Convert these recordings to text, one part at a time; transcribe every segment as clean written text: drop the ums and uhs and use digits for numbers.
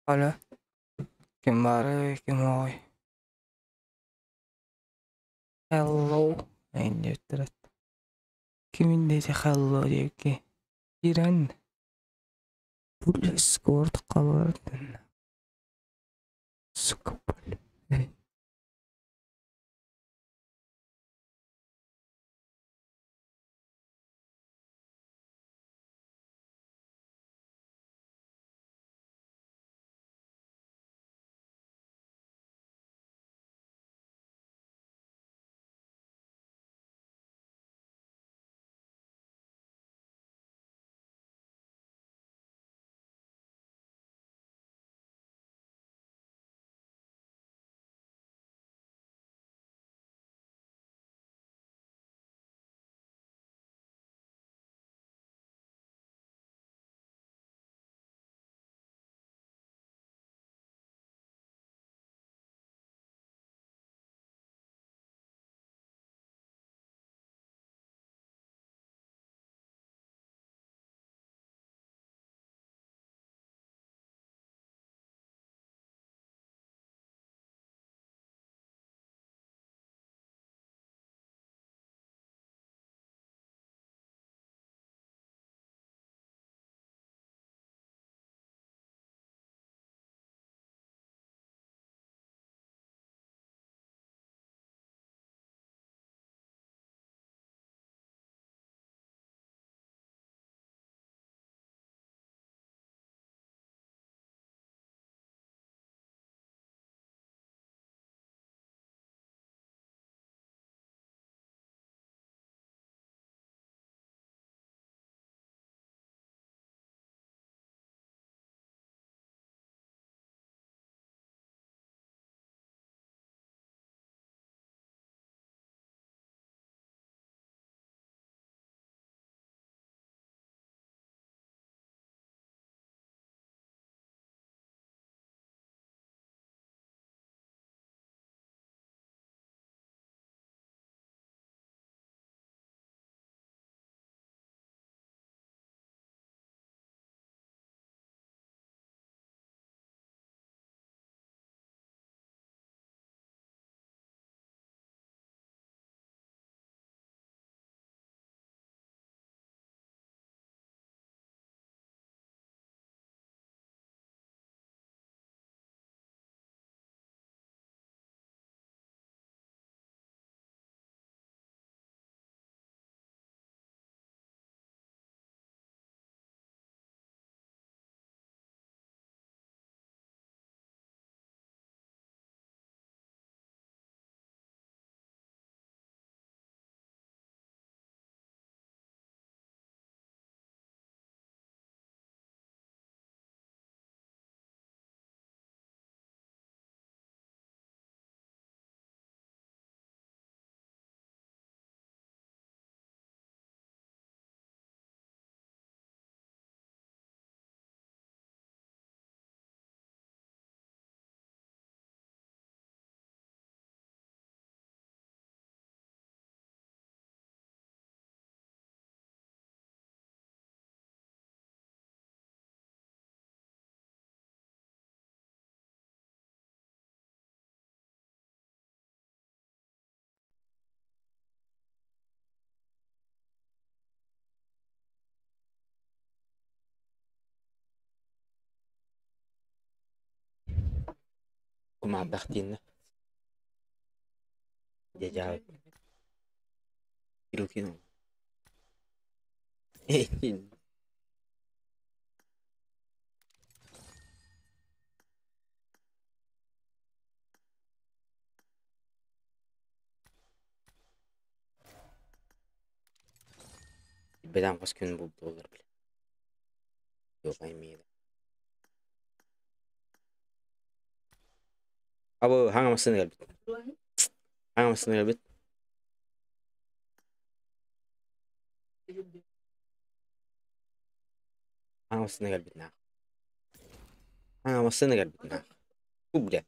Hola, qué madre, qué muy. Hello. Ayun, tara. Kimin de sa hello ke. Iran. Pulas kort kabartan. Sukapal. Kumabakhtin jajal Hirukino. Bedam kas gün buldu olur bile. Yok aymaydı. Abo hangamasını gelbit. Hangamasını gelbit. Hangamasını gelbit na. Hangamasını gelbit na. Ubre.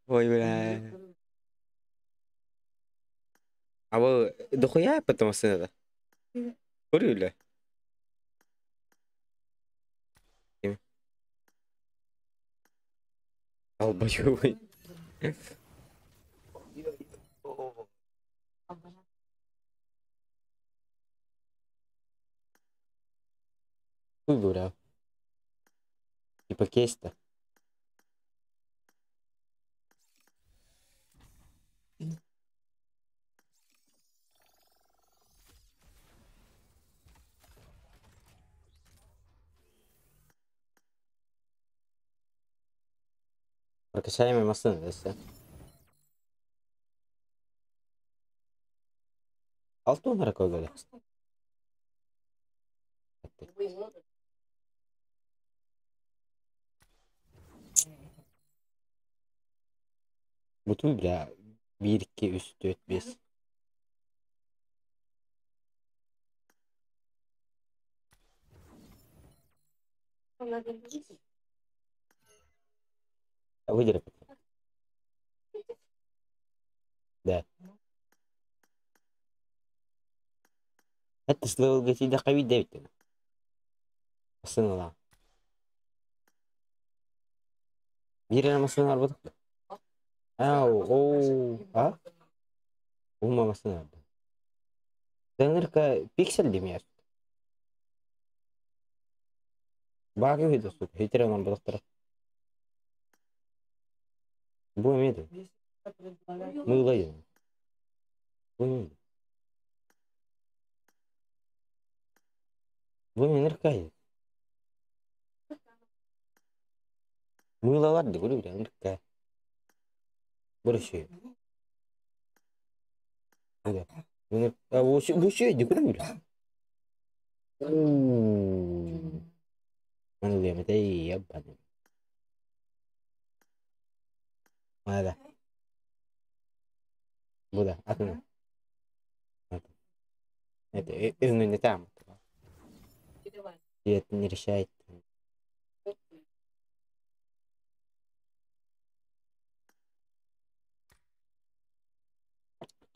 Oy bela. Abo dokuya patamasını da. Oruyla. Албоёвый. Хуй говоря. Типа кейс-то. Прокачаемый машины, да все. Алтын ракой говоря. Bütün bile 1, 2, 3, 4, 5. Выдержи. Да. Это что вы говорите, да ковид 9. Masınlar. Bir yana masınlar bu. Ha? Olmaması nerede? Denirka piksel değil mi ya? Bakıyor videosu. Hitiren balıkları. Bu muydu? Mığlaydı. Bu muydu? Bu menirkaydı. Mığla vardı. Bunu bile menirkay. Burası. Burada. Bu şeydi. Bunu bile. Mana lihat mata iya banget. Mana? Buda, aku nih. Itu ini там. И это не решает.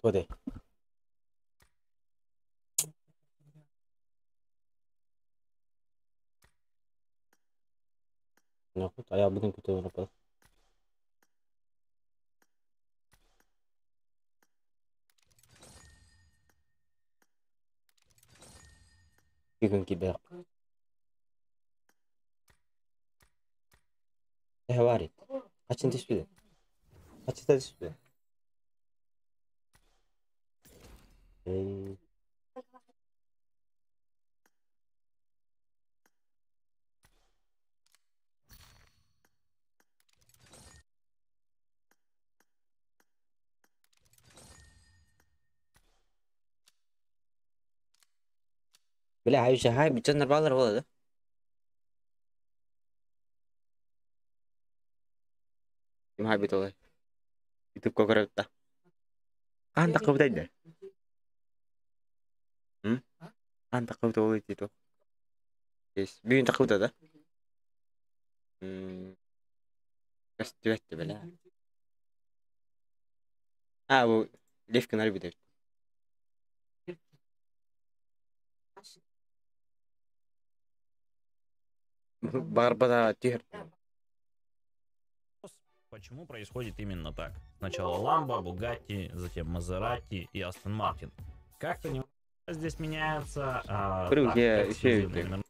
Вот и. Ну, а я буду кто-то напал. Фигун кидал. Говорит. Kaçın düştü? Kaçta düştü? Ee, Bile hay bütün narbalar oldu. Kim hay betul. Itu kok kereta. Kan tak kau tadi. Kan tak kau tahu itu. Yes, bin tak kau tahu. Kas tuh bela. Bu lift kenar bir de. Барбара тигр. Почему происходит именно так? Сначала Ламбо, Бугатти, затем Мазерати и Астон Мартин. Как-то не здесь меняется, Круг, так, я как еще эксклюзивные номера.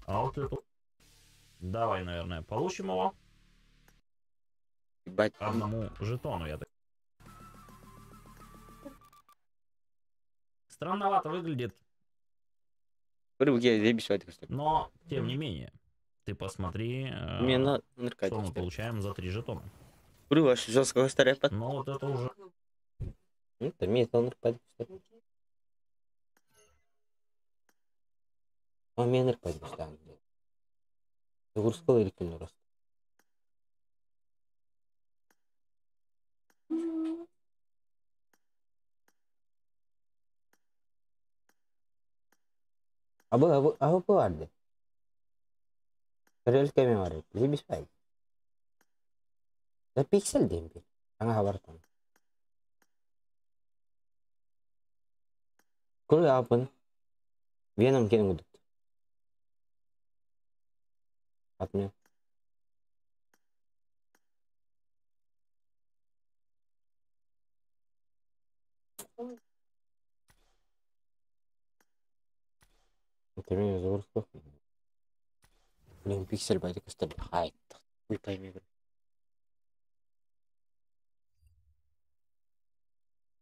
А вот эту... Давай, наверное, получим его. Ебать. Одному жетону, я так. Странновато выглядит, Круг, я заебись это. но тем не менее. Ты посмотри, Мне на что мы наркотики. получаем за 3 жетона. Круг, аж жесткого старая под. Но вот это уже... Это метал наркотик. Он мне наркотик станет. Гурского или кем раз. Apa vardı? Real kemi var. Bizi bir şey. Da piksel değil mi? Ana haber tam. Kuru yapın. Venom kendi Отмен. Интервью загрузка. Блин, пиксель байда кастель. Хайт. Хуй пойми.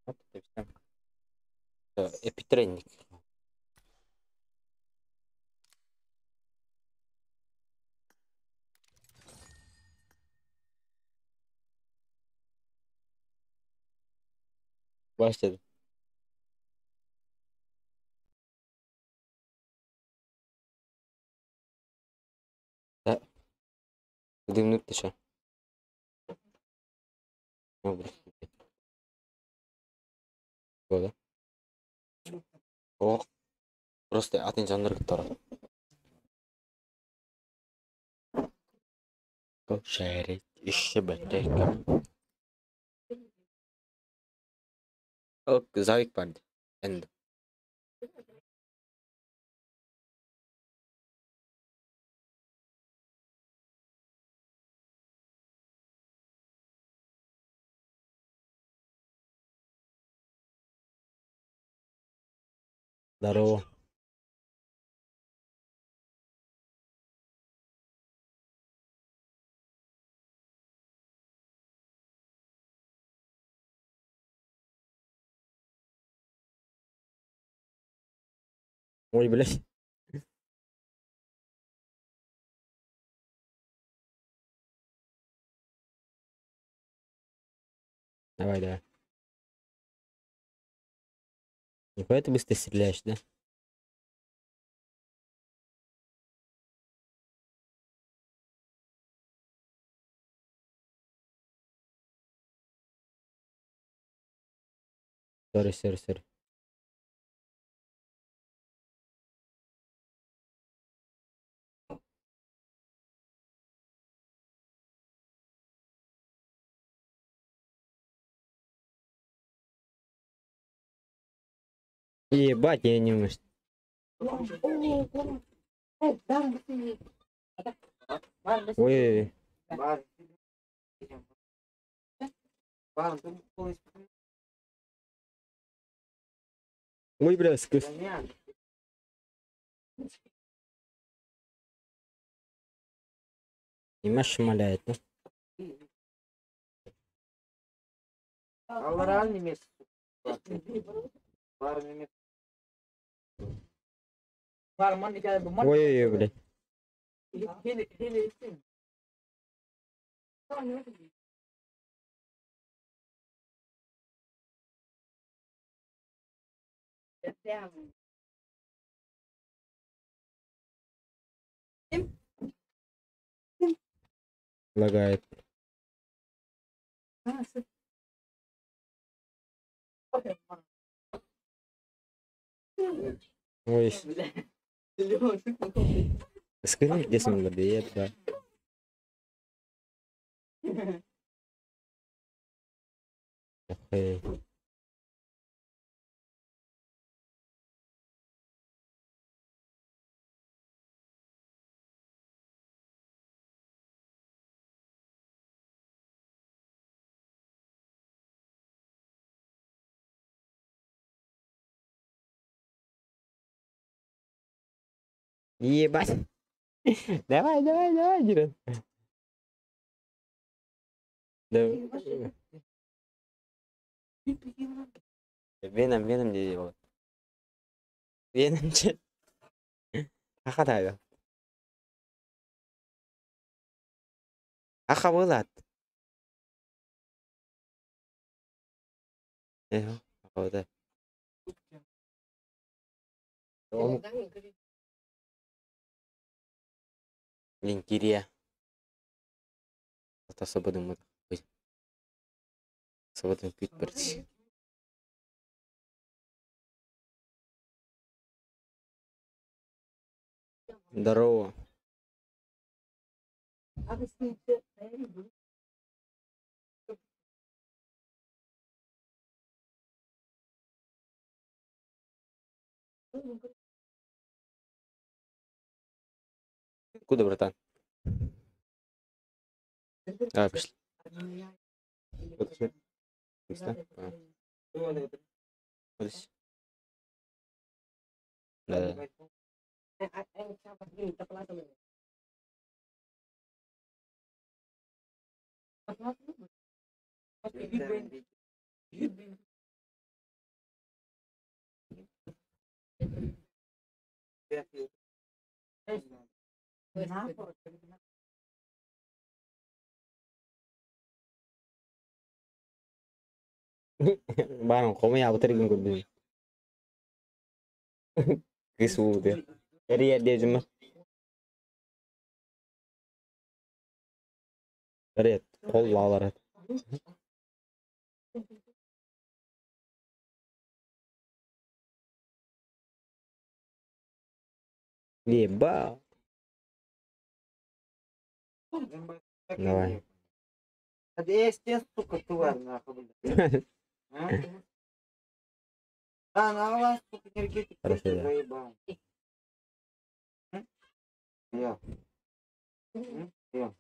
Вот это все. Эпитренник. Başladı. Да. 2 минуты еще. Да? О, просто атынжандар кетті. Шәрет, іші бәтек. О, завик барды. Енді. Здорово. Ой, блядь. Давай, давай. Не поэтому ты стреляешь, да? Сори. Ебать, я не умею. Ой. Ой, блядь, скиф. Нема шмаляет, да? Алларальный месяц. Ой, блядь. Лагает. Ой. Скажи, где сын ладеет, да. Охуеть. Ебать. Давай, Диран. Давай. Веном dedi o. Venimci. Аха да. Аха болады. Аха да. Линкирия. Это свободным быть. Свободным пить перси. Здорово. Куда, братан? Давай, пошли. Вот еще. Да? Вот здесь. Да. Barang kamu ya betul kan gue Kisu dia. Jadi ya dia cuma. Jadi ya kol lalar. Леба. Давай. Да естественно, сука, тварь, нахуй, блядь. А? Да, на вас, сука, энергетик, Хорошо, ты да. заебал. Я. Я.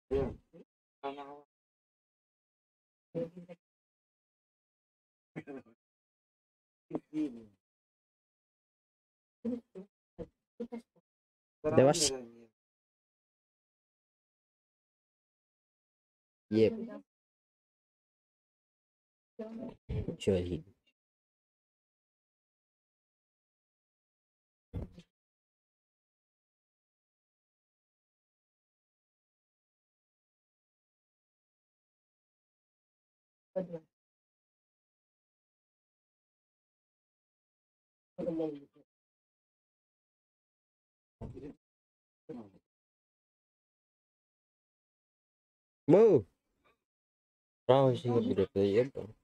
Я. А на вас. Давай. Еп. Чё ли? Бу. Право себе будет, ебал.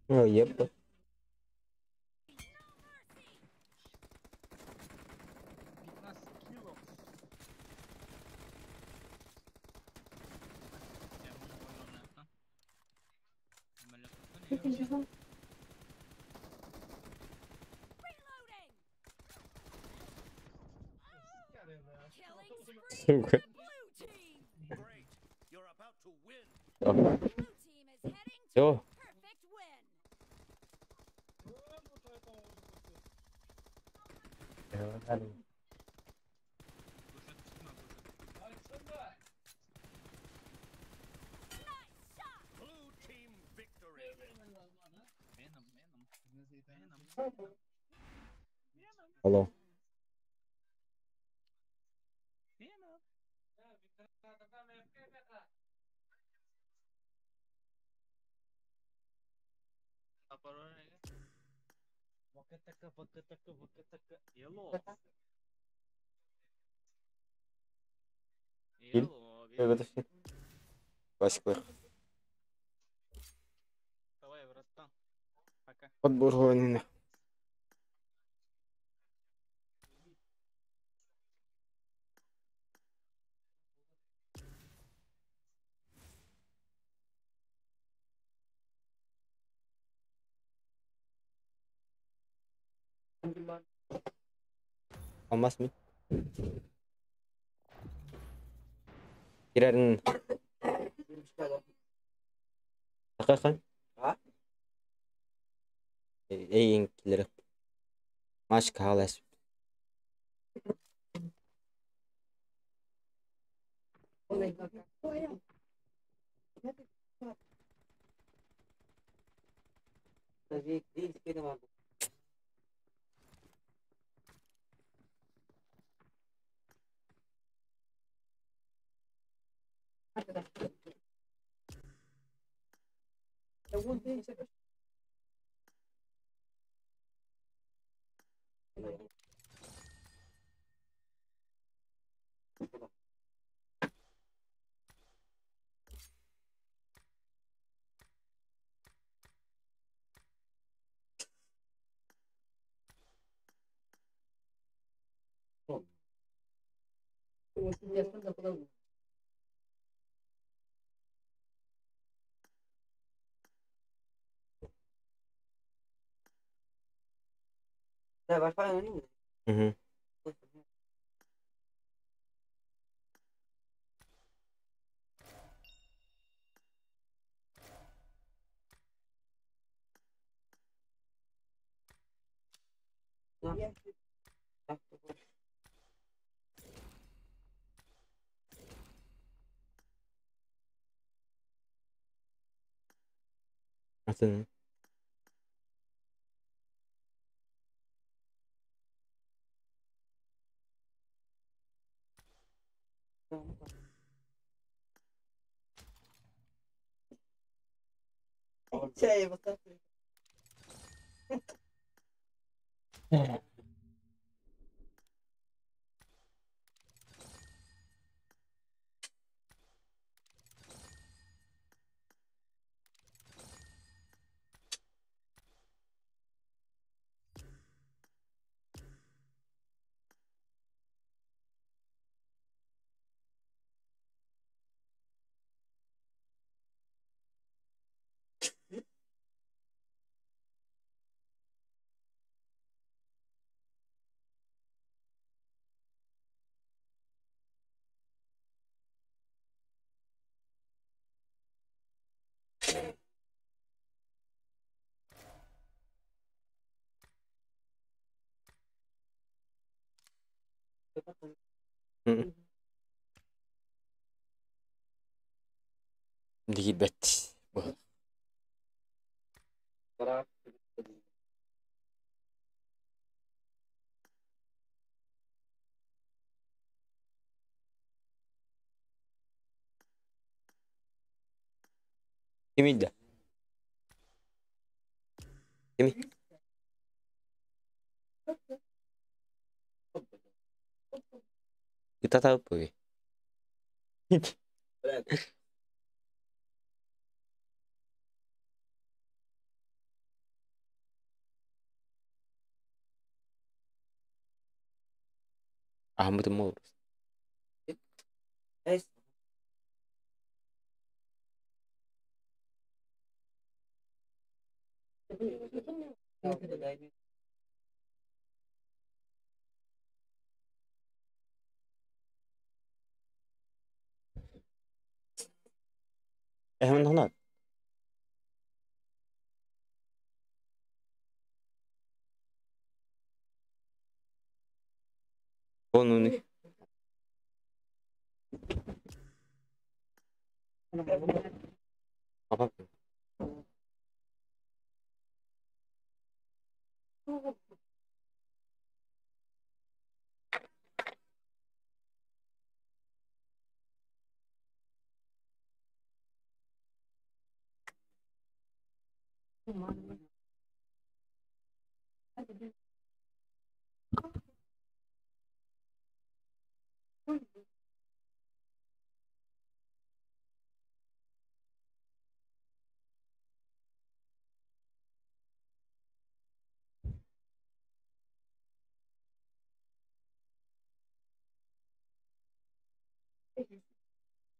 Ну, ебал. 15 килов. Я Сука. Все. Алло. Киль. Вытащи. Классик. Давай, братан. Пока. Подборный. Алмаз мı? Girerin. Takakan. Ha? Eyin kileri. Maç kalas. Udah, wifi ini. Mhm. Langsung. Saya betul. Mhm. Dikit bet. Wah, ini dah. Ini. Kita tahu apa? Ah, betul mau. Eh, Mana honat? Oh, nih. Apa?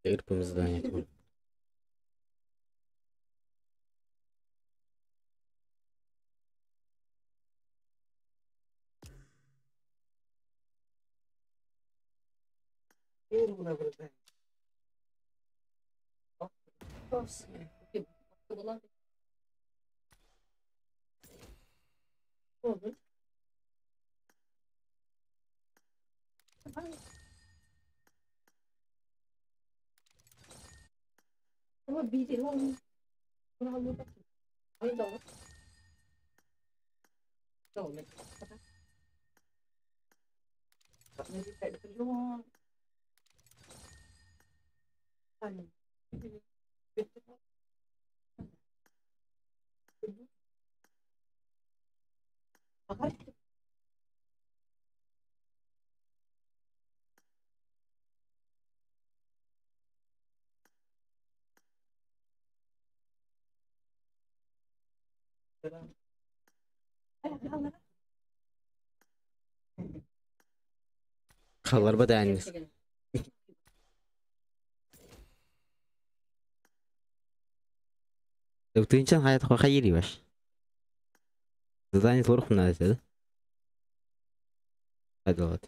Теперь будем задание. Kallar bada annes. لو تنشان حياتك خيري باش زاني تروح من هذا هذا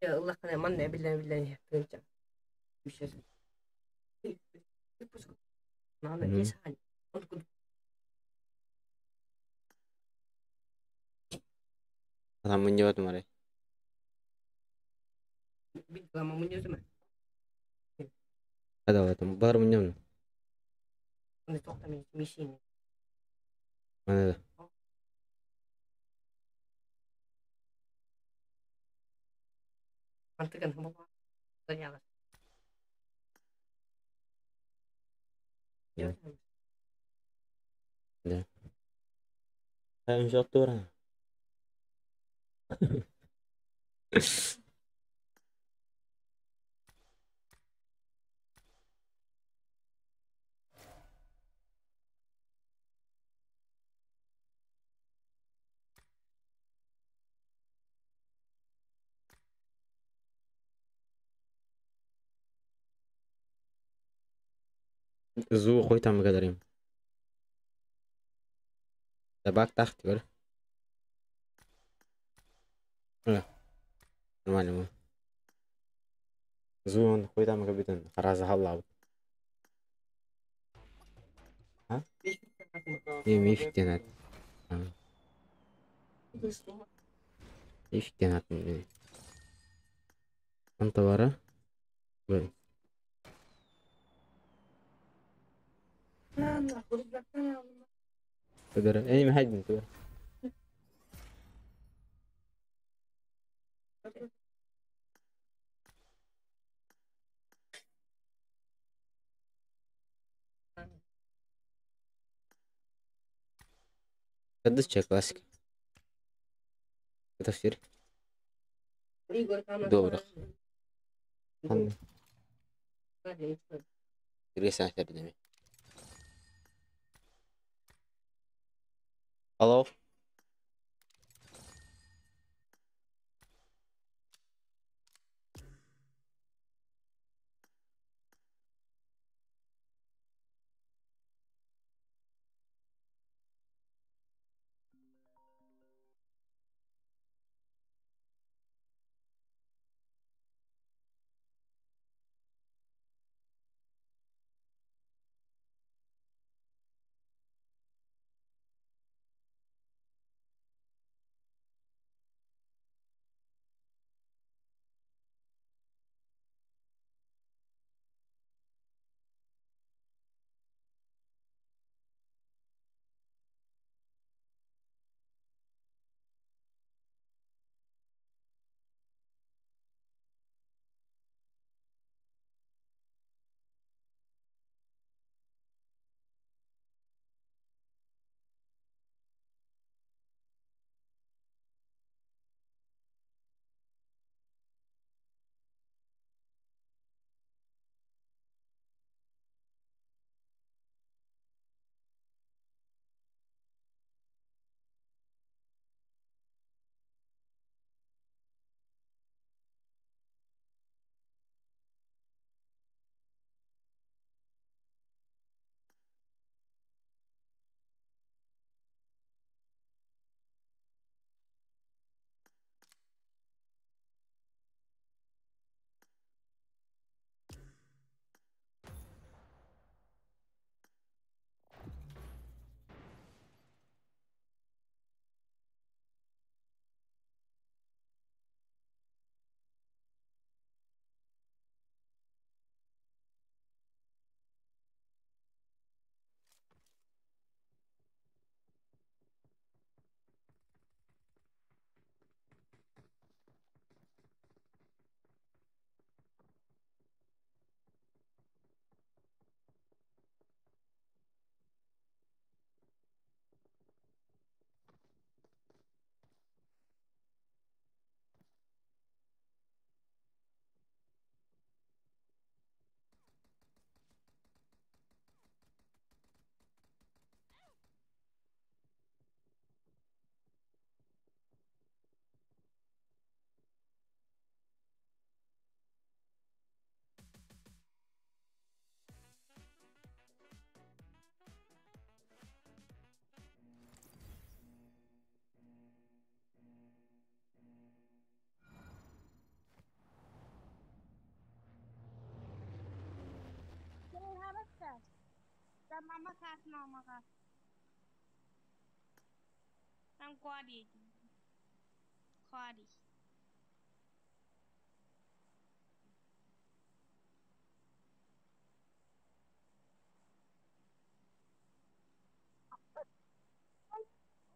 يا الله خلينا ما بالله بالله ترجع مش لازم ما عمل ليش حاجة هذا من جوات مري بيت ما من يوم هذا هو مبار من يوم أنا توقع من ميشين هذا منطقة هم ضيعت هاي مش أطورها زو خويت عم قدرين تباك تحت ولا لا المعلم زو عند خويت عم قبيتن خلاص هلا ها ايه مي في كنات ايش كنات انت ورا قول تقدر اني ما حد انت قدس شيء كلاسيك تفسير دورك هم ريسة تردمي Hello mama khas mama khas. Em qua đi. Qua đi.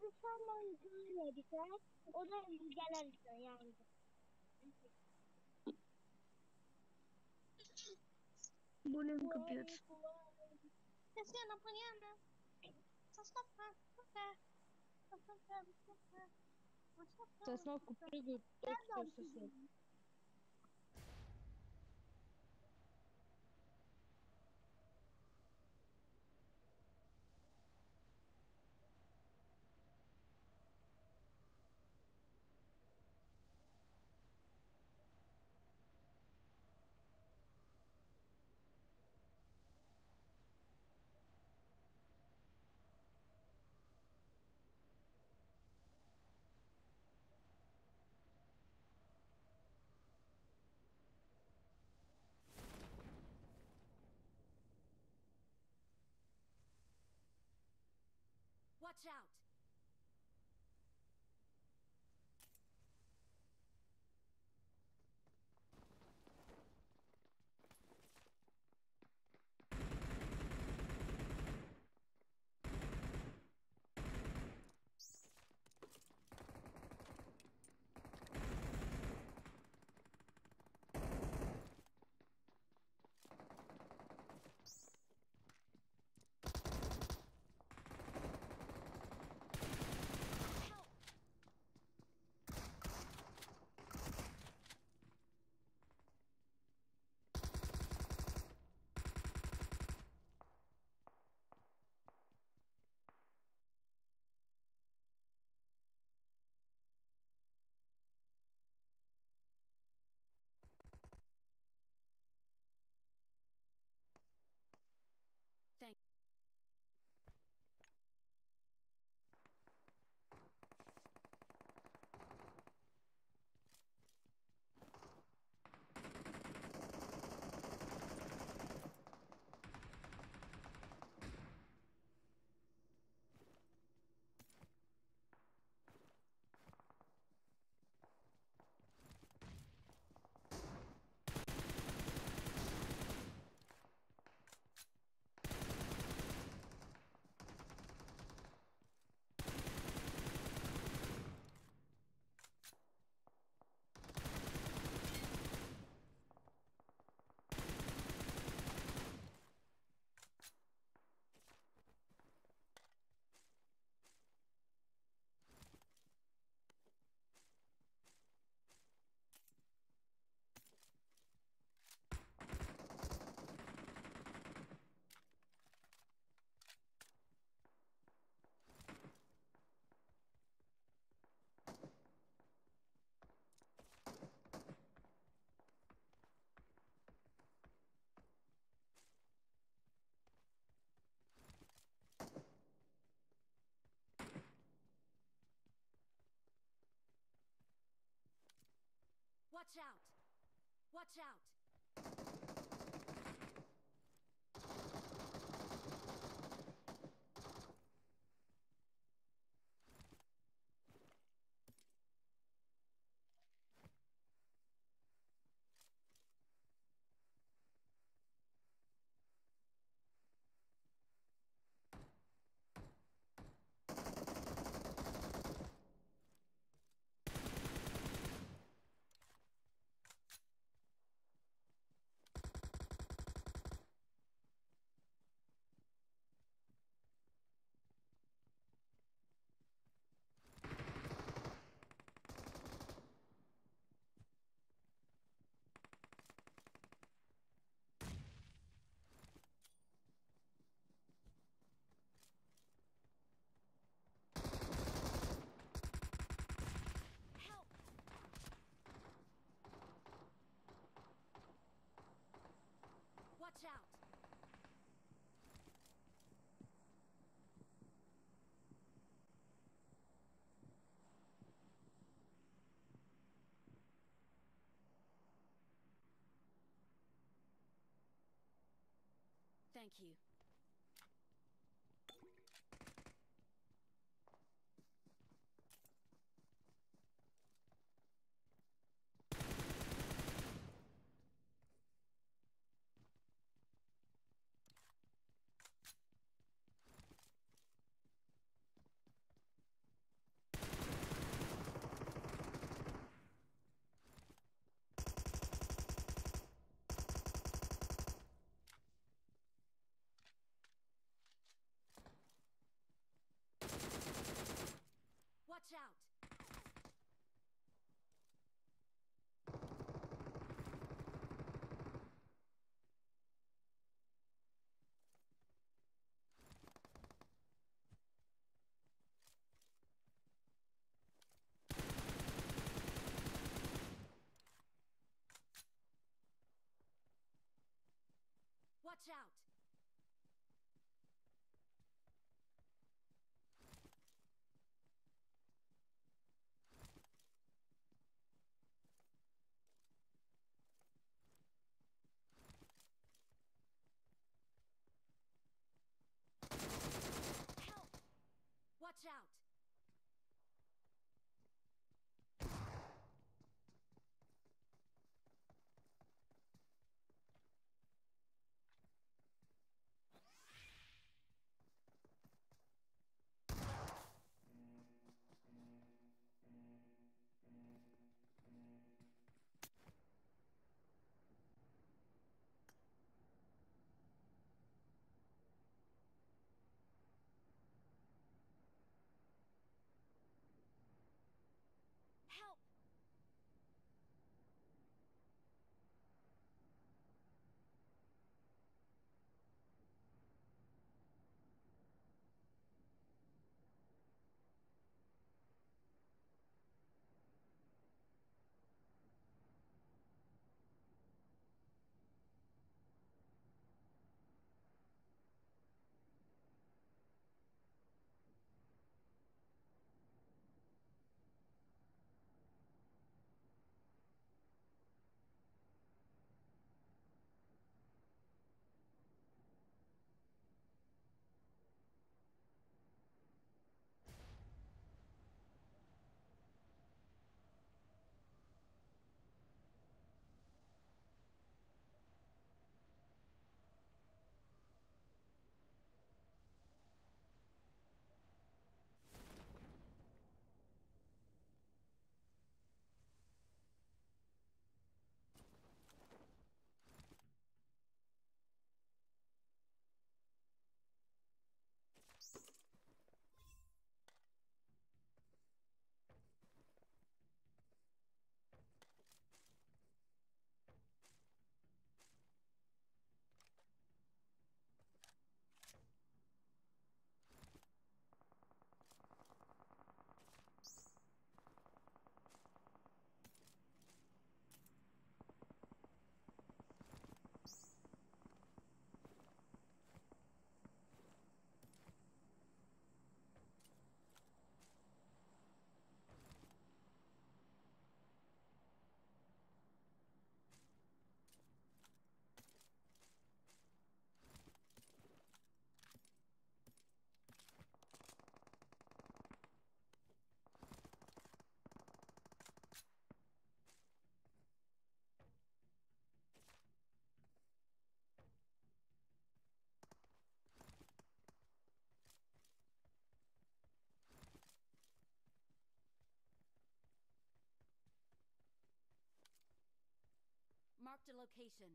Düşman görmedik ha. O da gelir yani. Bunun kapıyoruz. Sesiana paniana. Сосновка. Сосновку прыгают, тот, кто сосет. Watch out! Watch out! Watch out! Watch out! Thank you. Watch out! Help! Watch out! Help! Marked a location.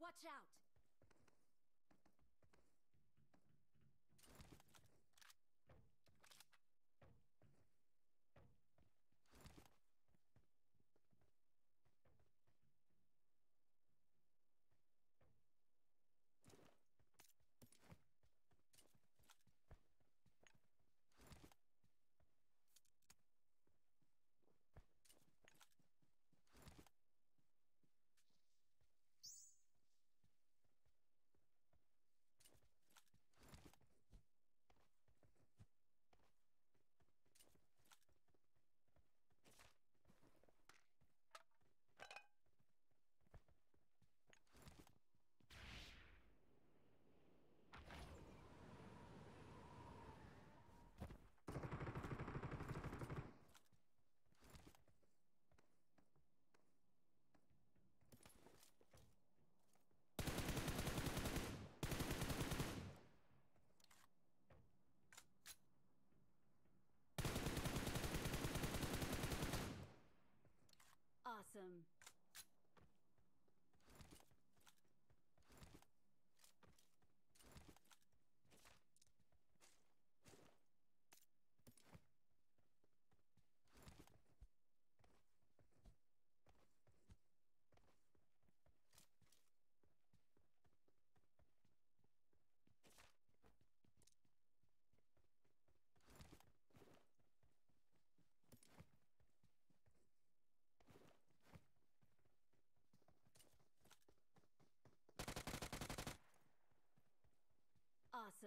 Watch out!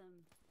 Awesome.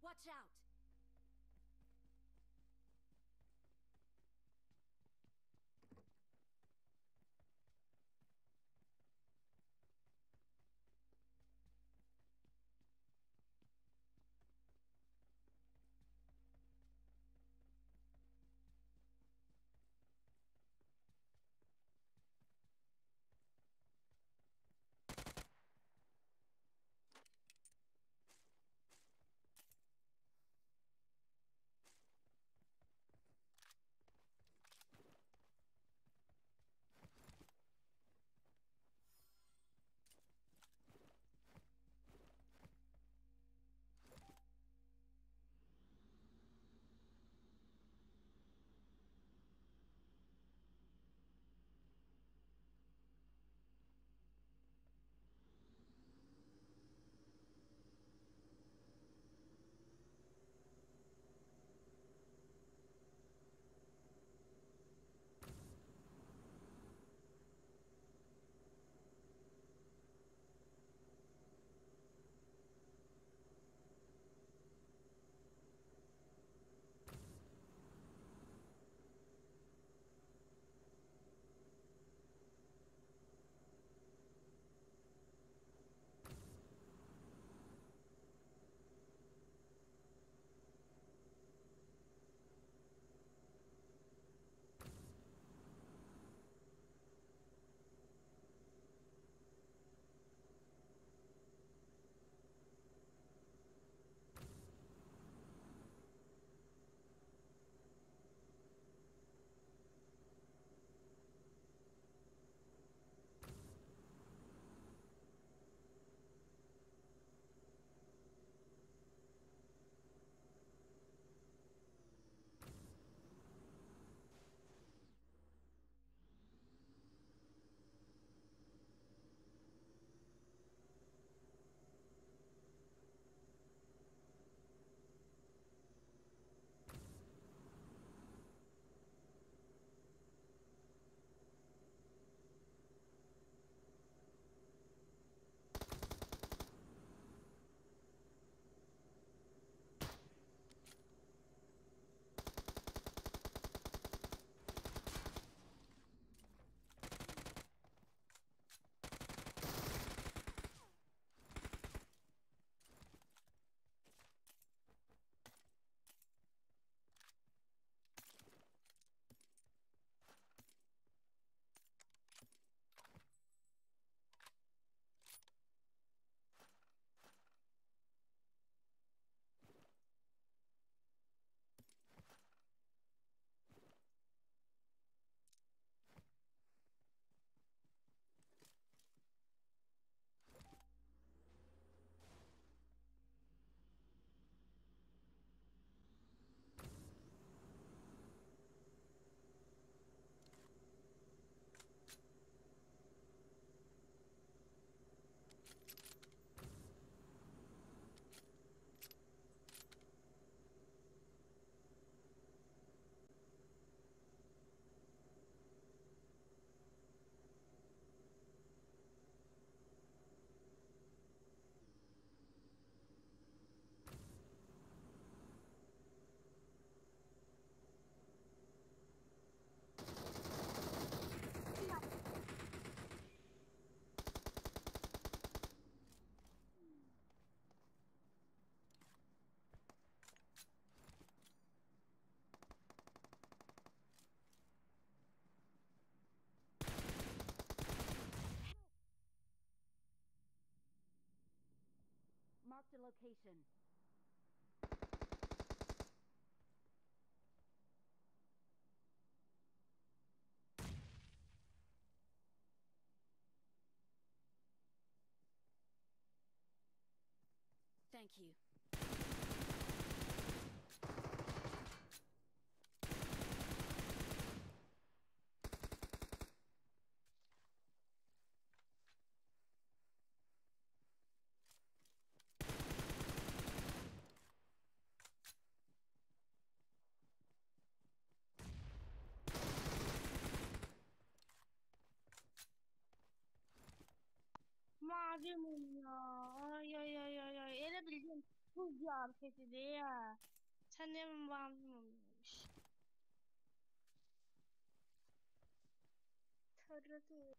Watch out! Marked a location. Thank you. Mavi mum ya. Ay ay ay ay ay. Ele bildiğin buz ziyafeti de ya. Sen de mi mavi mumymuş? Taradı.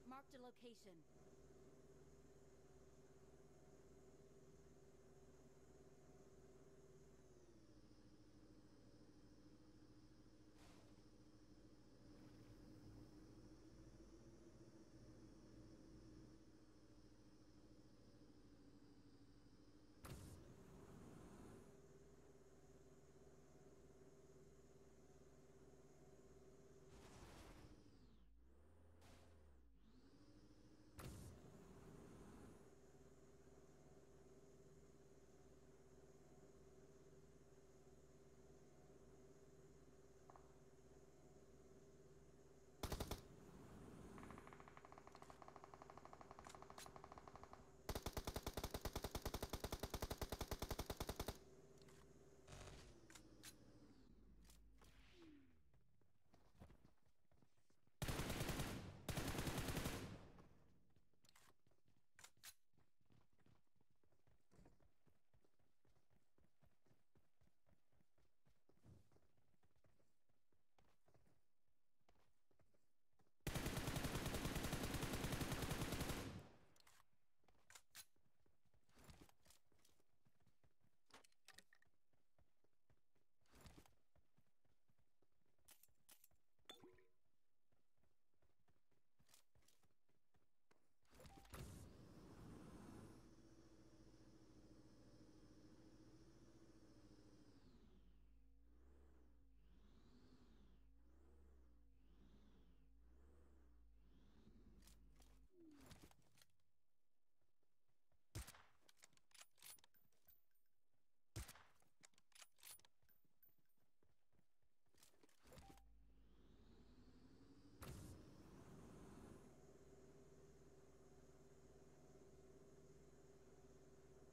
Marked a location.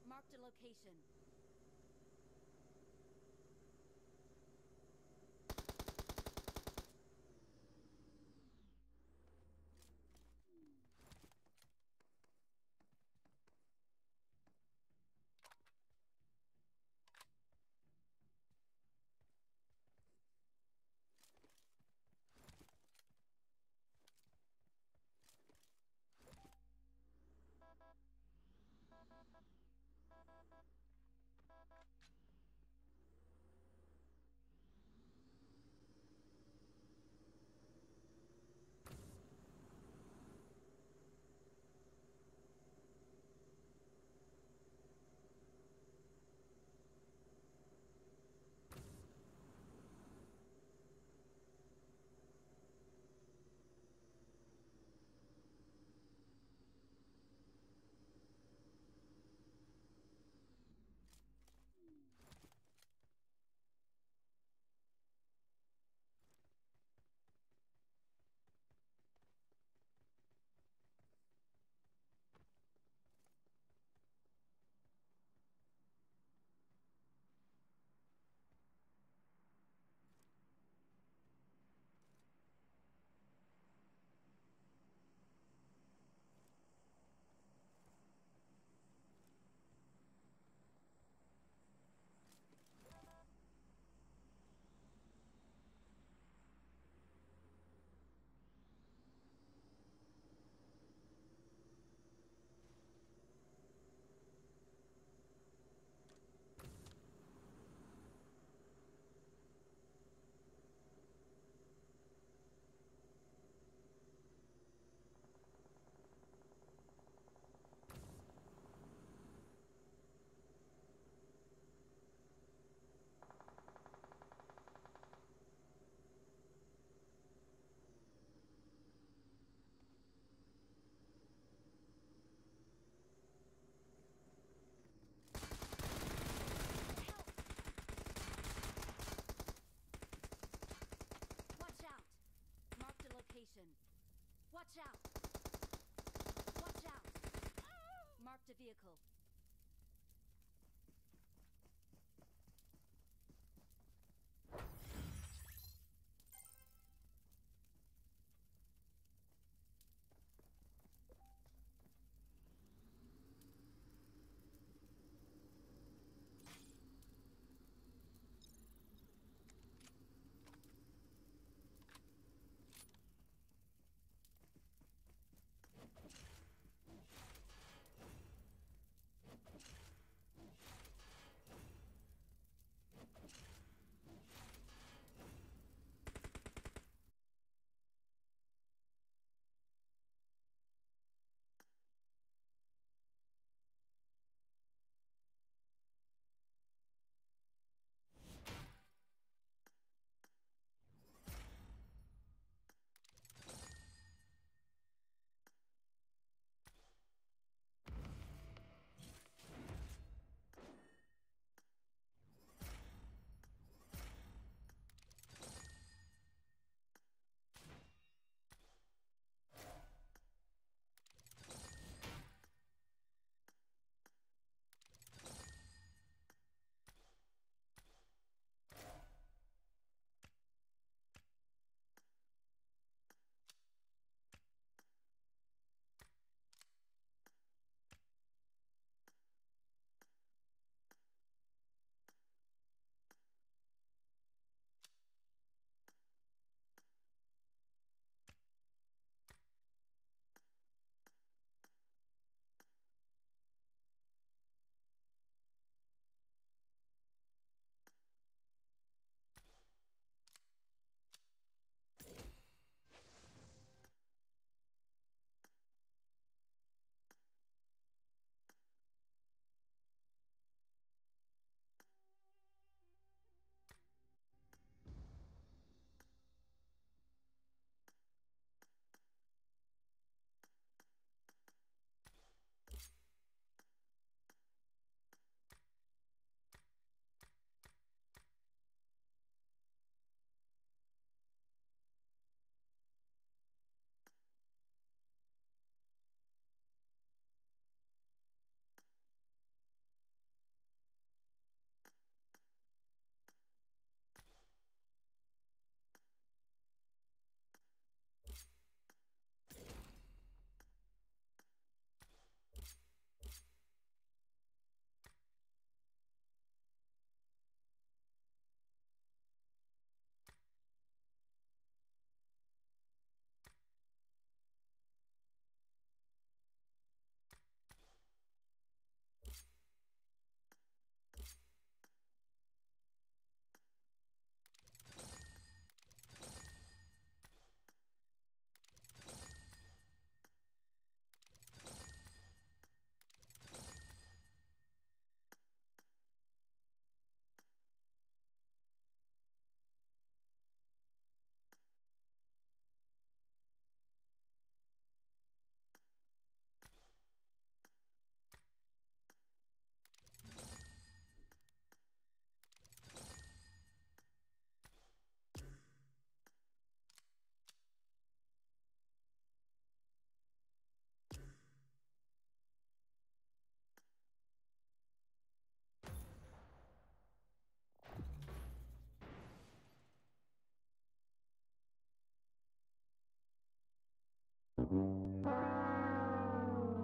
Marked a location.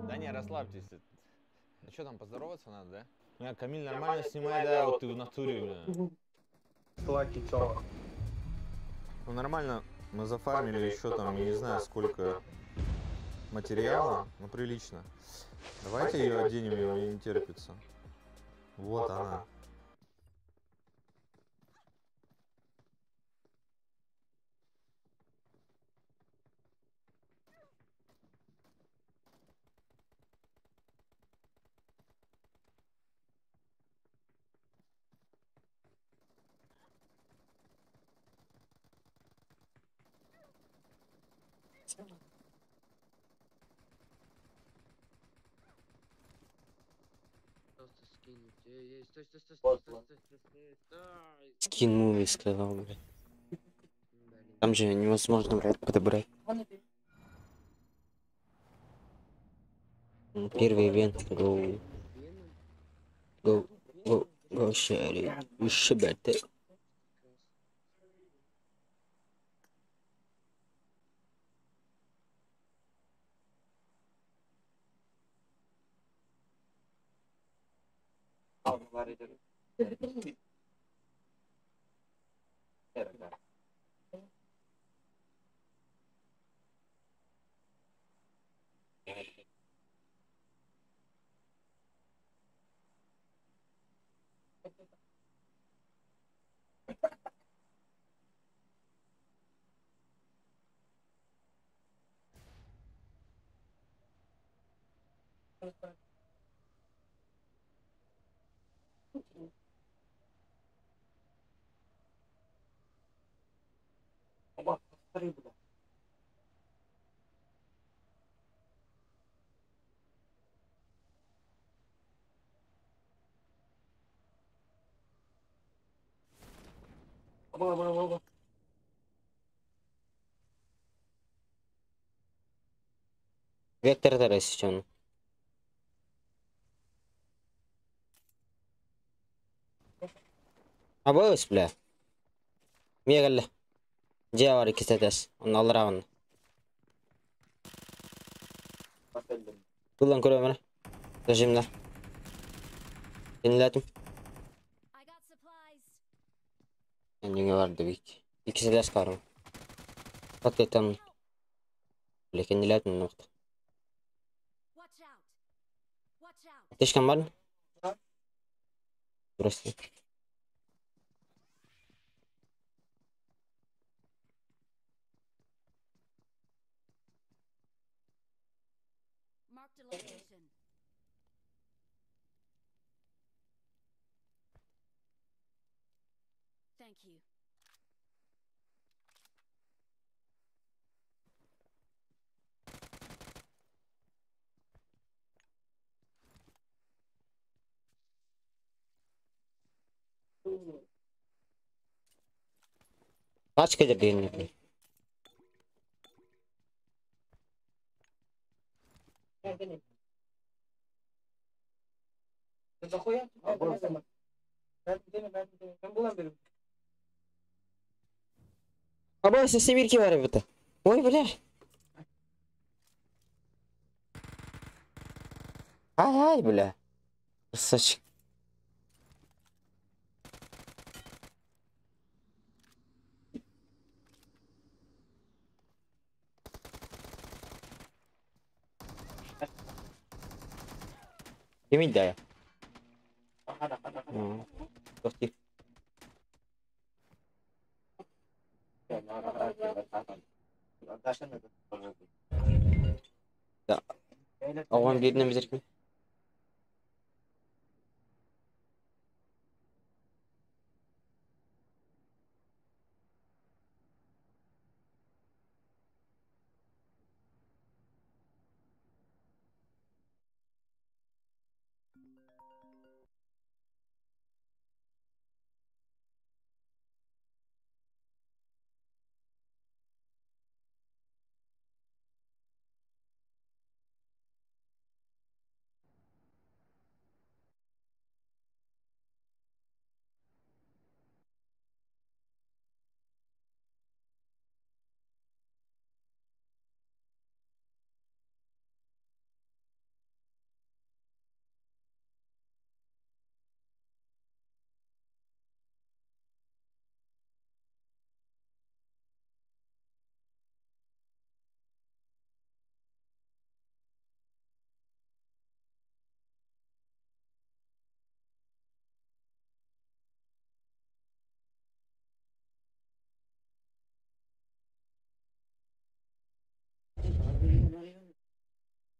Да не, расслабьтесь. Ну что там, поздороваться надо, да? Ну, Камиль, нормально снимай, да, вот ты в натуре, бля. Ну нормально, мы зафармили еще там, я не знаю сколько материала, ну прилично. Давайте ее оденем, ее не терпится. Вот она. Просто скинуть. Стой, стой, стой, стой, стой, стой, стой, стой, стой. Скин муви сказал, блядь. Там же невозможно, блядь, подобрать. Первый ивент. Go. Go. Go. Go, Sherry. Еще better. Vektor da resisyon. Abos bля. Мегаль. Где var ikisi de des. Onu alır avını. Kullan kuruyor bana. Rejimler. Dinledim. I got supplies. Kendine vardı büyük. İkisi de çıkarım. Bak yetem. Lekin dinledim nokta. Watch out. Watch out. Ateşken var mı? Burası. Marked a location. Thank you. Kaç kere dinledim. Або сesi bir ki var evde. Oy bля. Ay bля. Saç. Yemin de ya. Çok iyi. Ya. Oğlum birine bilir mi?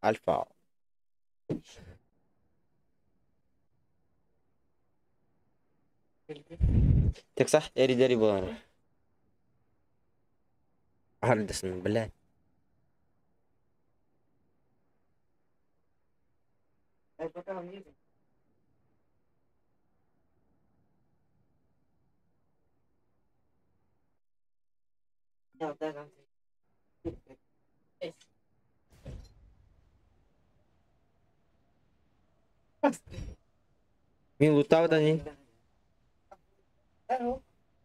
Alfa. Tek صح eri deri bular. Hardasın bile. Bakalım yedi. Ya devam. Min lutava tani.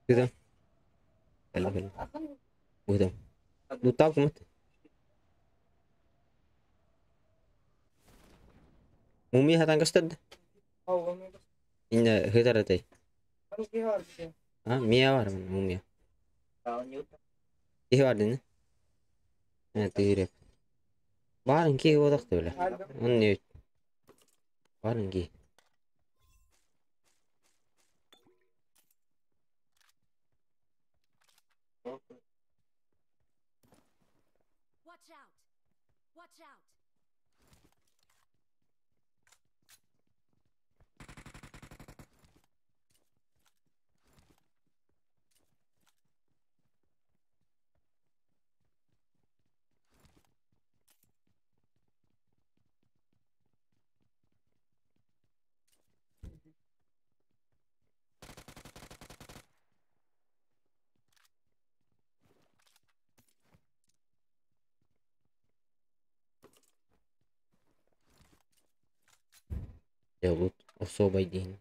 Gitu. Hello. Gitu. Lutav kumat. Mumi hatang kastad. Inna hitaratay. Ha, Mia var mı? Mumia. İyi var değil mi? Evet, iyi. Varın ki o da öyle. Onun ne? Varın ki. Watch out! Watch out! Ya lut. Особой день.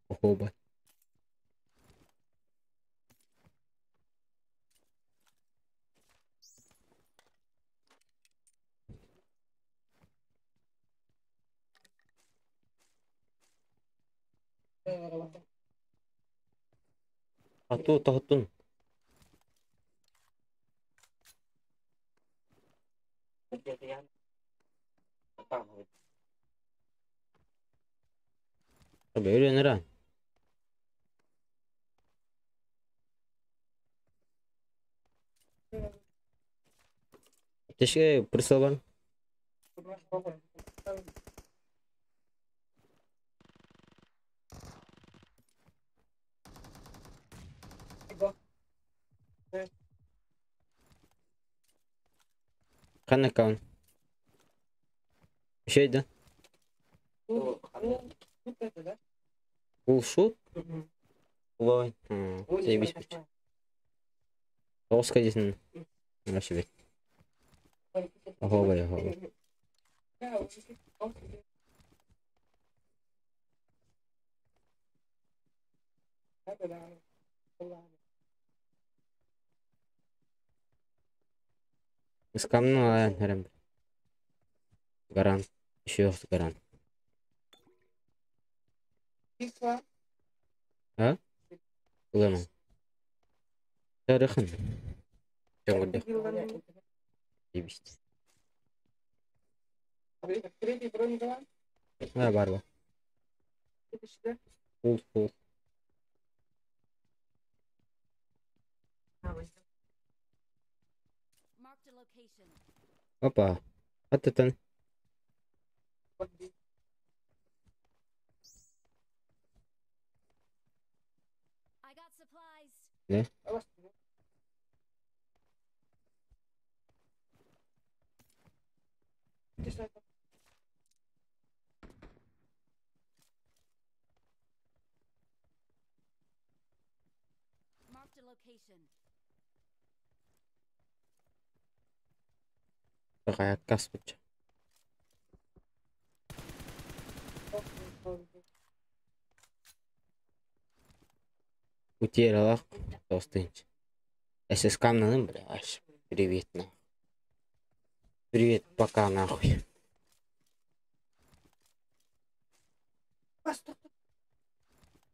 Охоба. Hatun. Böyle nere? Keşke pırsalan. Kanne kan. Şeydi. Bu şut. Vay. Zajebiście. Oska gdzieś na siebie. Охоба. Скамну herem. Гарант. Еще раз гарант. Ha? Ulan. Tarıkın. Çok da. Zajebiście. Ha var. Full. Marked a location. Опа. Ататан. I got supplies. Ne? Marked a location. Kayak kas bıçak. Утеряла толстынч. Если скамнаным, блядь, привет, нахуй. Привет, пока, нахуй.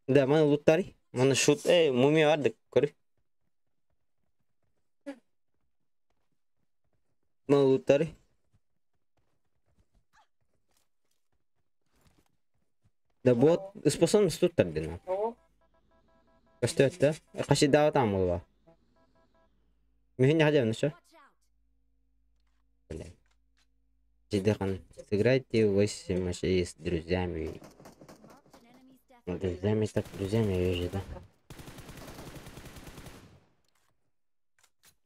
Да, mana loot'tari. Mana shoot, mumya vardı, yukarı. Mana loot'tari. Да бот способность тут так дина. Что это? Каши дава там было. Мехни хадя внуша. Watch out! Блядь. Жидехан. Сыграйте 8 матчей с друзьями. Marked an enemy's death. Друзьями так друзьями я вижу, да.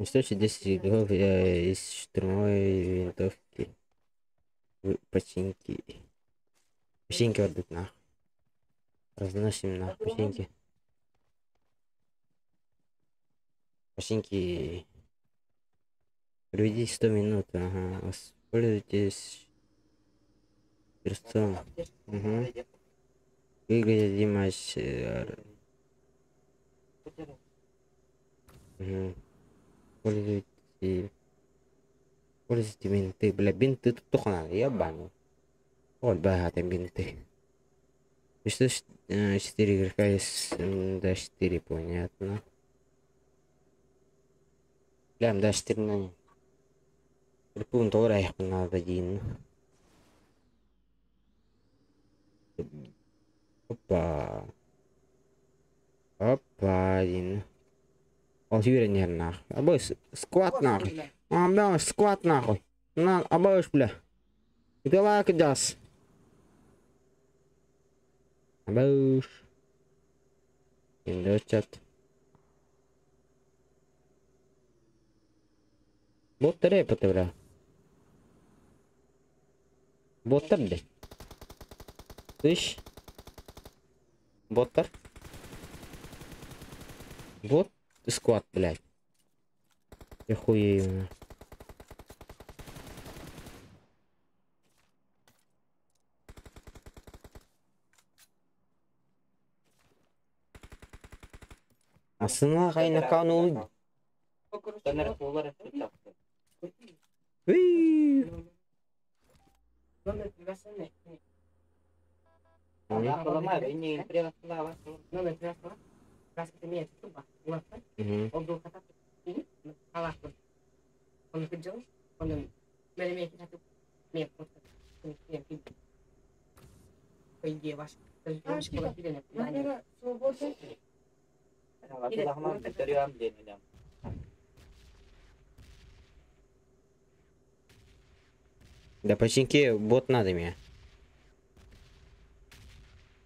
110 голов из штурмовой винтовки. Починки. Починки отдать нахуй. Разносим нахуй починки. Починки. Проведите 100 минут. Ага. Воспользуйтесь перстом. Угу. Выглядит Димаш. Угу. Пользуйте бинты. Бля, бинты тут только надо. Ебану. Вот богатые бинты. 4 игрока из да 4, понятно. Бля, да 4 на... Припун тоже их надо один. Опа. Опа, один. Уверен, нахуй. Обой скват нахуй. Бля, скват нахуй. На, обоишь, бля. Давай кидас. Обоишь. Индочат. Боттер репоты, бля. Боттер, бля. Слышь? Боттер. Вот сквад, блядь. Я хуею. Aslında kaynak kanun. Он был хотя бы на он выходил, он мере нет, по идее ваш. Да починки бот надо мне.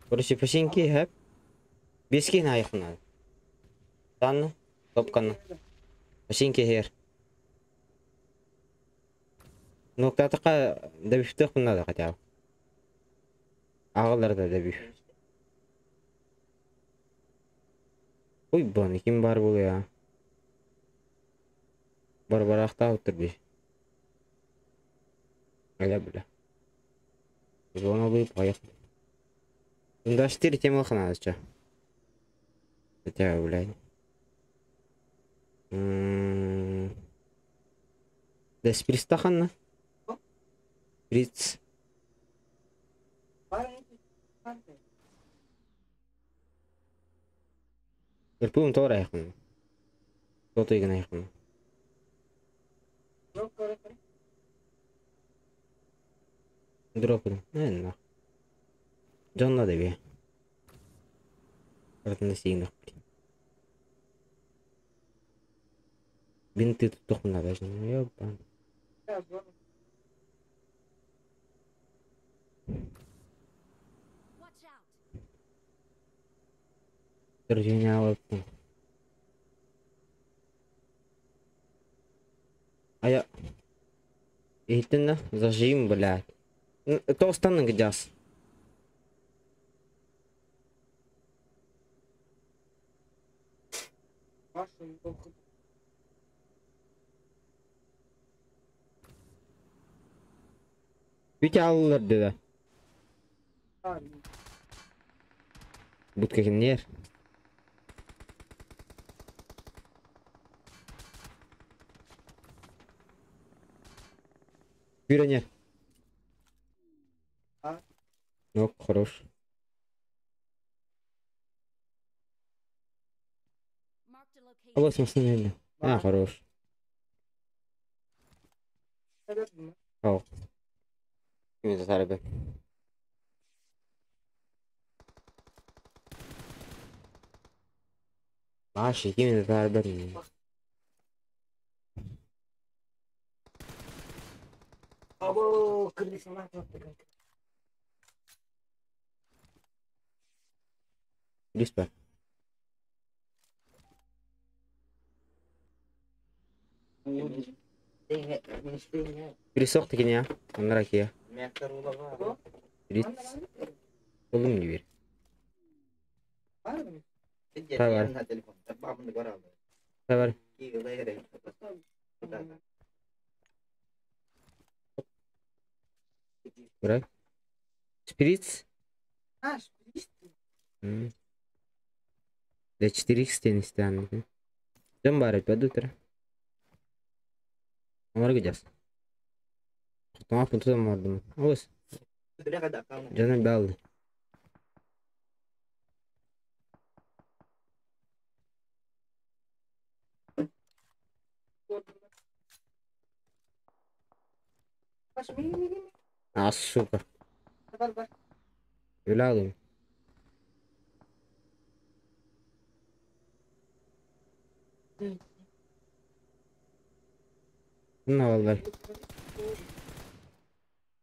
Короче, починки, хэп. Без кина их надо. Танну, топканну. Починки хер. Ну, кто-то добивтых надо хотя бы. Ağlar da добив. Ой, баны, ким бар бұл я? Бар-барақта отыр бе. Аля, бля. Зона бы поехал. Да 4 темылық надо, что? Хотя, блядь. Да спристаханна? Приц. Ирпуым тора яқын. Кто-то игна яқын. Дропын. Нах. Джонна да бе. Артында сейнақ. Бинты тут тоқына даже. Ёбан. Watch out. Держиня лапу. А я... Итина, зажим, блядь. Это останок гдяс. Витя аллар dedi. Будка кинер. Пионер. Ну, хорош. Marked a location. А вот смысл. А, хорош. О. Kimi sarbe. Maaşı kimi sarbe. Abo. Kırdı sana çok da. Lütfen. Biri sok tekin ya. Onlar aki ya. Mektar ulama. Biri oğlum gibi. Var mı? Var. Telefon. Babamın da var. Var. İyi öyle. Bırak. Spirits. Ha, Hmm. Да 4х теннисте анды. Жан бар это утро. Амар гидас. Тома пункту мордум. Ос. Жана балды. А, сука. Юладым. Ne vallahi.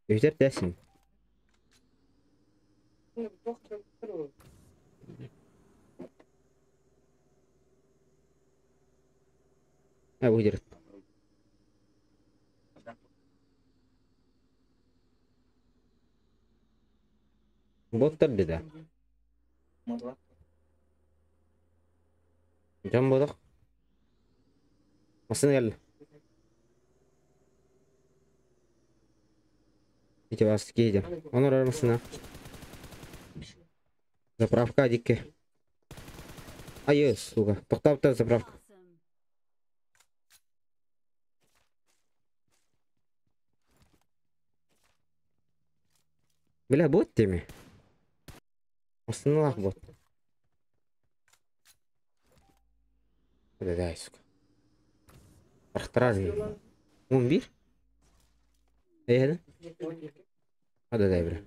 Ejder dersin. Ha bu ejder. Botlar dedi. Can bodak. Masına geldi. Эти вас едем. Он армасына. Заправка дикке. Ай, сука. Тоқтап та заправка. Awesome. Бля, бот теме. Масынылақ бот. Да, сука. Арықтырады. 11? Еді? Hadi devre.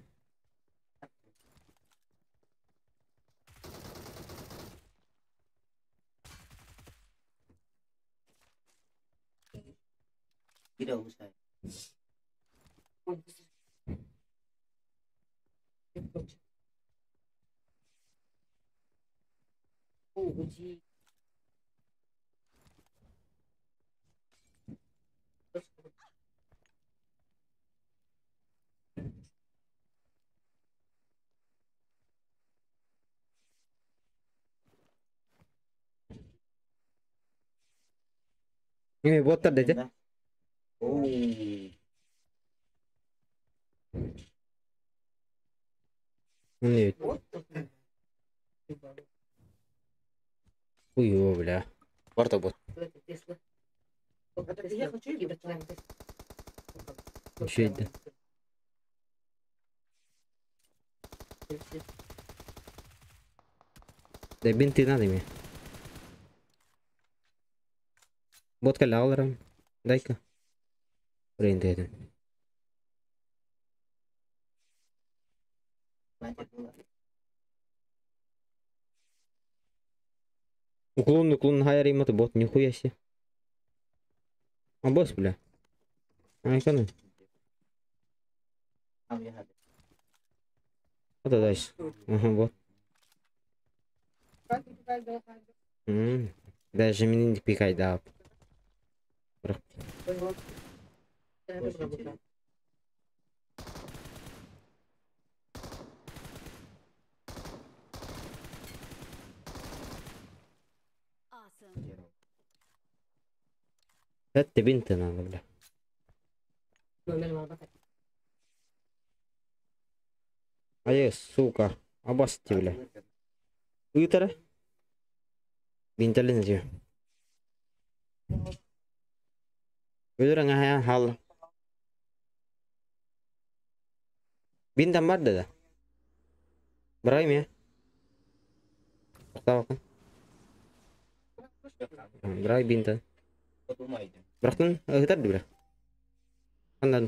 Bir avuç ay. Ini botlar dedi. Oo. Ne? Uyu bля. Var da bot. Я хочу ебать. Şeydi. Da binti надо мне. Bot kalla alırım. Дай-ка. Buraya dedim. Уклон, хайер иматы бот, нихуя себе. А босс, бля. Айканы. Вот это дальше. Ага, вот. Даже меня не пикай, да. Awesome. Это бинты надо, бля. Ай, сука. Абасти, бля. Утро. Бинталин же. Udah nggak hal. Bintang mana dah? Berapa ya? Tahu kan? Berapa bintang? Berapa kan? Kita dulu. Kanan.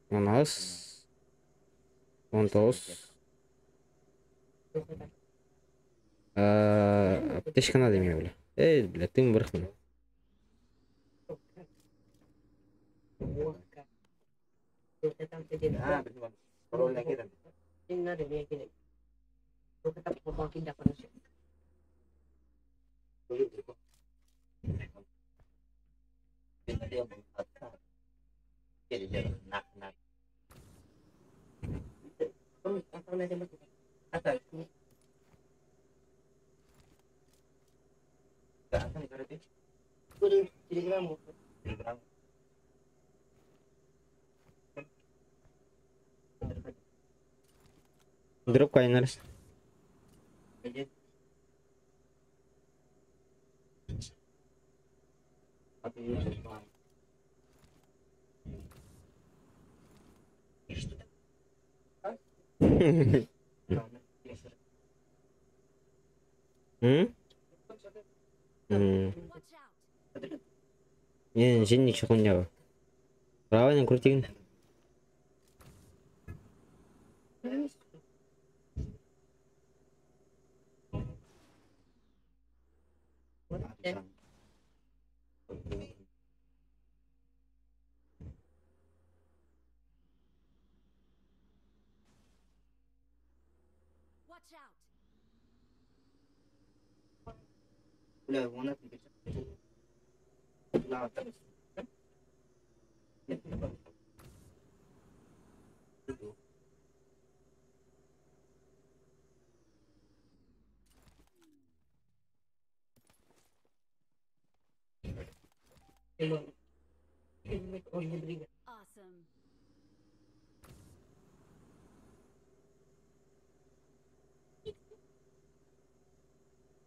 Manas. Montos. Аптечка надо мне, бля. Бля, ты мрахну. Bukan. Kita sampai di Ah, betul. Kalau lagi kan. ini ada dia gini. Kita potong tidak manusia. Dulu itu. Dia buat. Jadi dia nak. Apa nanti betul? Asal. Enggak akan berarti. Udah jadi kamu. Drop kayak nars. Hmm? Watch out. 얘는 진이 죽었냐고. 라와는 그렇지. Watch out. Udah, mana tidur? Lah, terus. Awesome.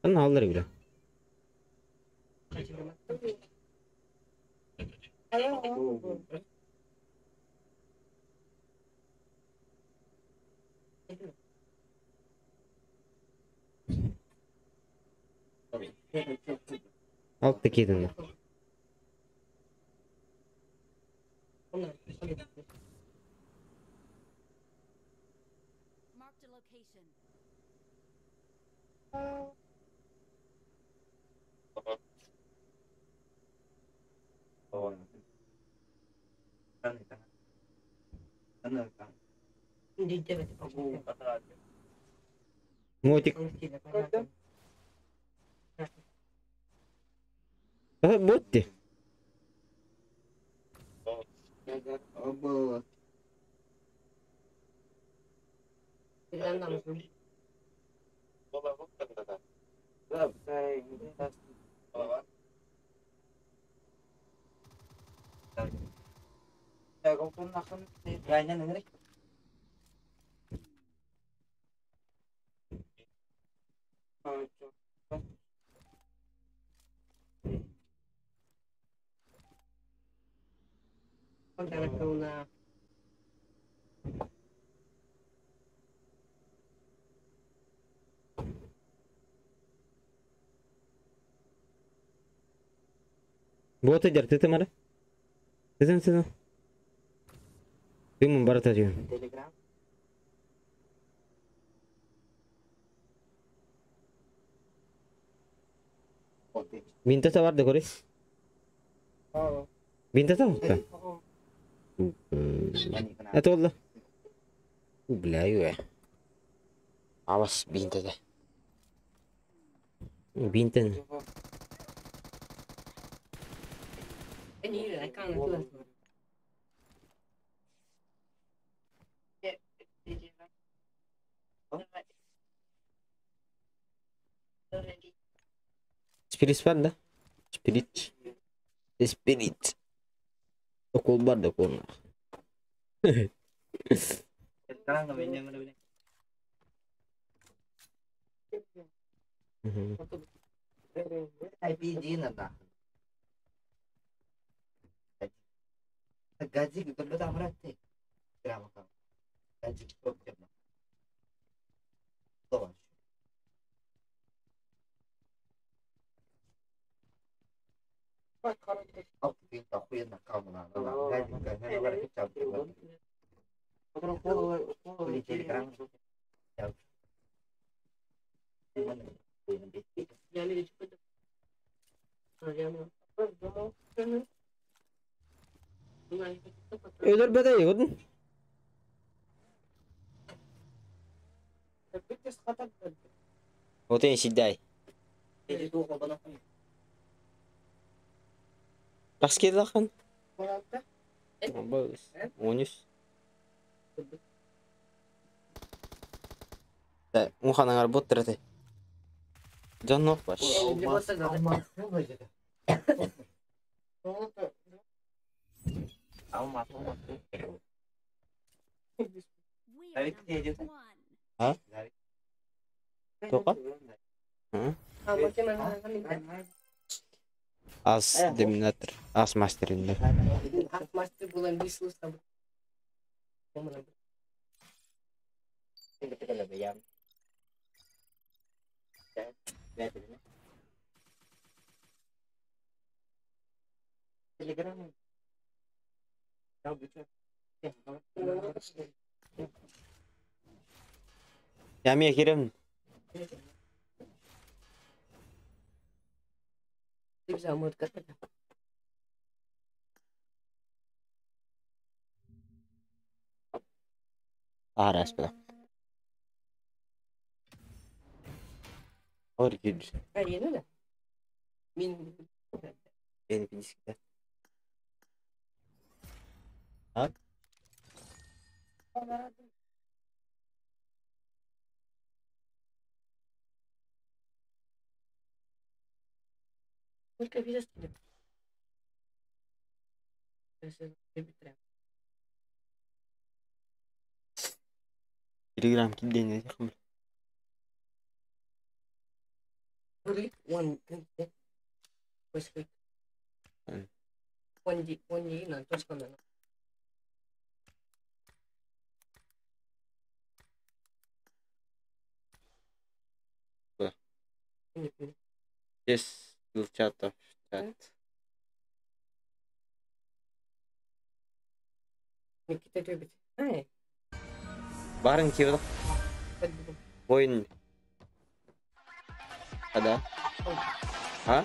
Kan alır bile. Alttaki yedin. Marked a location. Hindi dia betul. Мотик. Ботти. Bilang langsung. Ya, kung pumakan, ganyan na rin. Pagdarat ko na बहुत जरते थे हमारे season season तुम बरता जी Telegram. Okay. binta sa warde kore Oo. binta sa hosta Oo. eto wala ublayo awas binta da binta ini lah kan tu. spirit var da spirit okul var da okul Sekarang gawin niya mo IPG na ta. Gaji gitu betul berarti. Kenapa kamu? Gaji problem. Tuh. Aku kita aku yang kamu lah. Gaji kan harus kita cabut. Boleh jadi kerang. Jadi cepat. Jangan. Ölür bedey yodun. Oten siday. Kas kira kan? Bagus. Onyus. Da, mukha nangar bot terate. Jangan pas. We are number one. Hah? Tuh kan? As Dominator. As Master ini. Master bulan bisu sabut. Yami kirim. Bisa mood kata. Aras pula. Or good. Ini lah. Min. Ini pinjis kita. Hah? Сколько весит? Килограмм кидение яхмыл. One D на точка на. Yes, был чатов. Чат. Никита любит. Ай. Барын кивдік. Ойын. Когда? А?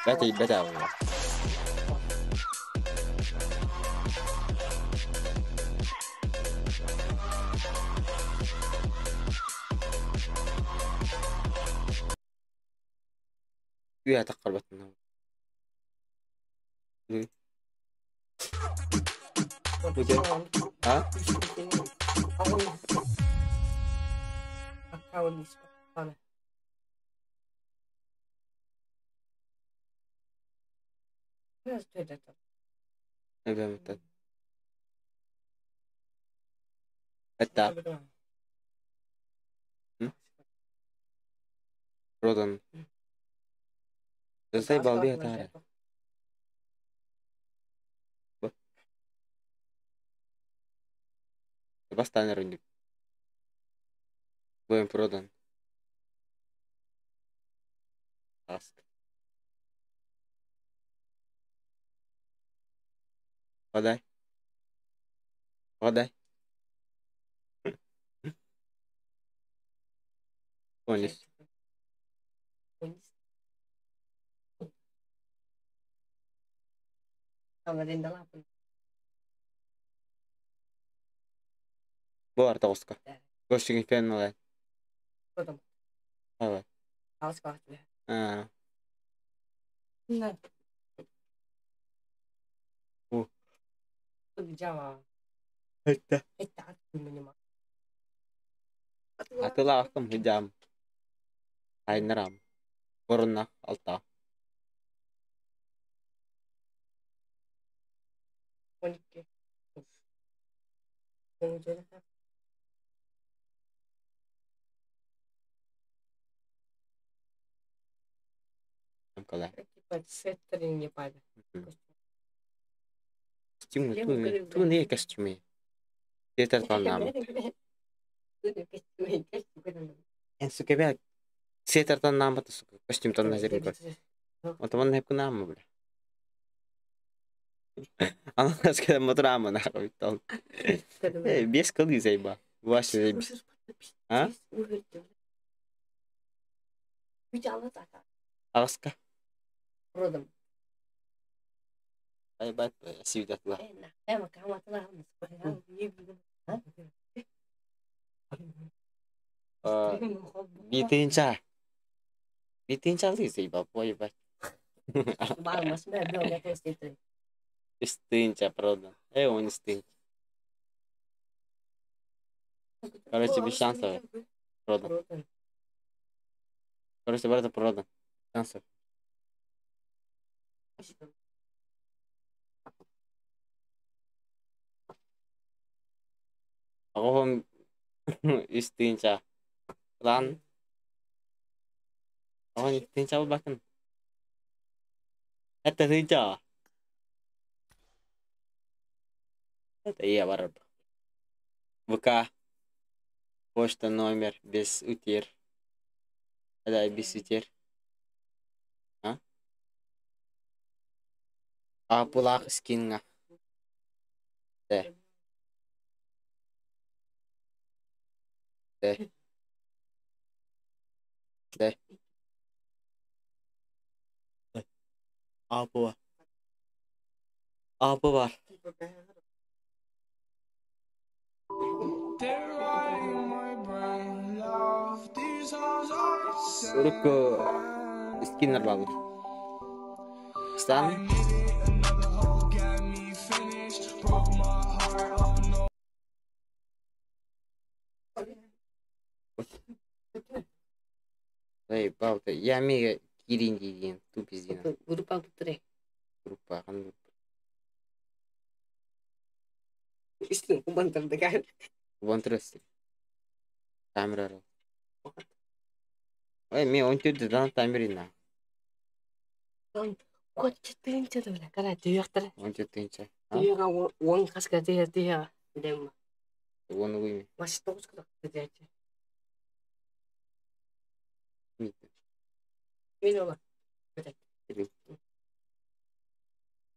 Бәтей. Üye taqarbatın. Ha? Evet. Hatta Rodan. Selesai baldi atara. Lepas tanya runjuk. Gue yang Rodan. Ask. Padai. Ponis. Buar tauska. Koshigin fan malay. Evet. Ha. Hatta. Atla akım hijam. Aynaram. Korona alta. Kalau kostüm tu ne kostümü? Yeter tanam. En suka be seter tanam atau suka kostüm tanam nazarin kau. Teman hep kena nama boleh. Anak sekarang motor aman aku itu. Bias kali saya bah. Buas saya. Hah? Alaska. Продам. Айбат сивдатла. Эма каматла. Битинча. Битинча лизи бабой бат. Балмас бе бе тестит. Стынча, правда. Он стынч. Короче, без шансов. Продан. Короче, брата продан. Шансов. Огом стынча. Лан. Огом стынча бакын. Это стынча. Это я вараб. ВК. Почта номер без утер. Да, без утер. А пулах скинга. Да. Да. Да. Апа. Апа бар. Руку скиннер бар. Стан. Эй, балта, я мега кирин деген, тупиздин. Группа путре. Группа, қандай? Истин кубантар деген. Кубантар. Камера. Ой, мен 14-дан тамирина. Кот 4-нче дөле кара дүйөктөр. 14-нче. Дүйөга 10 каска дүйө. Дем. Оны күйме. Маш 9 каска дүйө. Мен ола.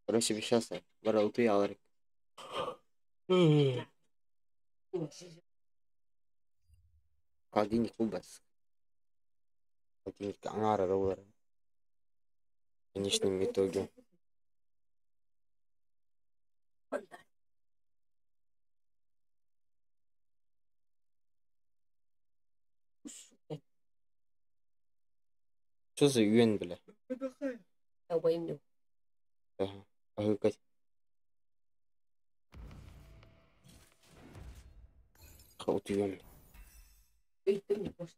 Короче, сейчас бара утуй аларык. Холодильник убас. Холодильник аңара ровар. В конечном итоге. Что за юэн, бля? Я боюсь. Ага. Агыкать. Хаут юэн. Ты не можешь.